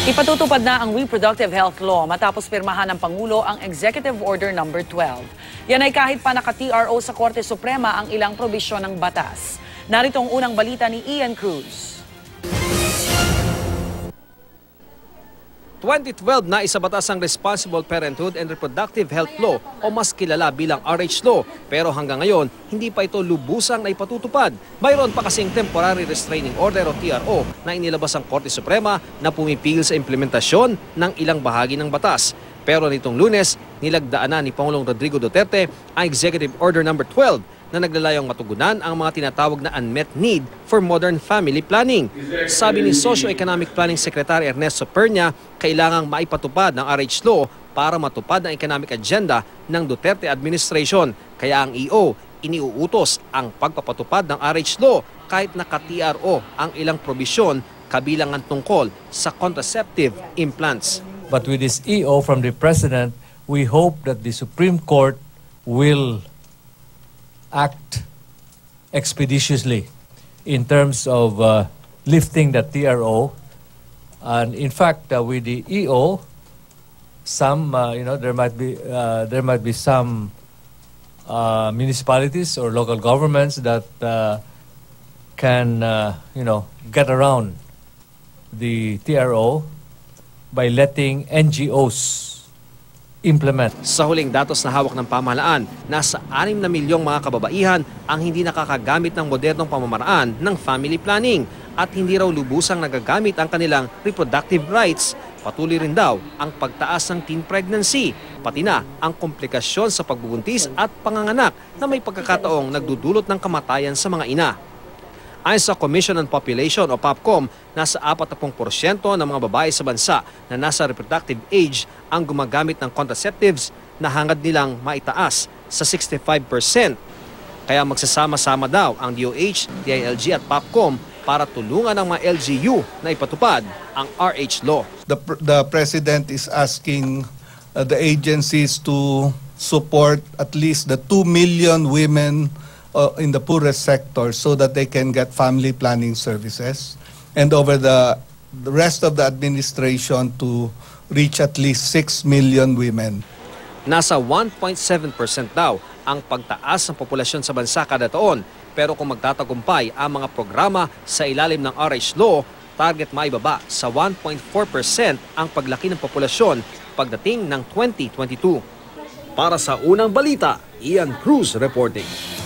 Ipatutupad na ang Reproductive Health Law matapos pirmahan ng Pangulo ang Executive Order No. 12. Yan ay kahit pa naka-TRO sa Korte Suprema ang ilang probisyon ng batas. Narito ang unang balita ni Ian Cruz. 2012 na isabatas ang Responsible Parenthood and Reproductive Health Law o mas kilala bilang RH Law, pero hanggang ngayon hindi pa ito lubusang na ipatutupad. Mayroon pa kasing Temporary Restraining Order o TRO na inilabas ang Korte Suprema na pumipigil sa implementasyon ng ilang bahagi ng batas. Pero nitong Lunes, nilagdaan na ni Pangulong Rodrigo Duterte ang Executive Order No. 12 na naglalayong matugunan ang mga tinatawag na unmet need for modern family planning. Sabi ni Socio-Economic Planning Secretary Ernesto Pernia, kailangang maipatupad ng RH Law para matupad ang economic agenda ng Duterte administration. Kaya ang EO iniuutos ang pagpapatupad ng RH Law kahit naka-TRO ang ilang probisyon kabilang ang tungkol sa contraceptive implants. But with this EO from the President, we hope that the Supreme Court will act expeditiously in terms of lifting the TRO. And in fact, with the EO, some there might be some municipalities or local governments that can get around the TRO by letting NGOs implement. Sa huling datos na hawak ng pamahalaan, nasa 6 na milyong mga kababaihan ang hindi nakakagamit ng modernong pamamaraan ng family planning at hindi raw lubusang nagagamit ang kanilang reproductive rights. Patuloy rin daw ang pagtaas ng teen pregnancy, pati na ang komplikasyon sa pagbubuntis at panganganak na may pagkakataong nagdudulot ng kamatayan sa mga ina. Ayon sa Commission on Population o POPCOM, nasa 40% ng mga babae sa bansa na nasa reproductive age ang gumagamit ng contraceptives na hangad nilang maitaas sa 65%. Kaya magsasama-sama daw ang DOH, DILG at POPCOM para tulungan ang mga LGU na ipatupad ang RH Law. The President is asking the agencies to support at least the 2 million women in the poorest sector so that they can get family planning services, and over the rest of the administration to reach at least 6 million women. Nasa 1.7% daw ang pagtaas ng populasyon sa bansa kada taon, pero kung magtatagumpay ang mga programa sa ilalim ng RH Law, target maibaba sa 1.4% ang paglaki ng populasyon pagdating ng 2022. Para sa unang balita, Ian Cruz reporting.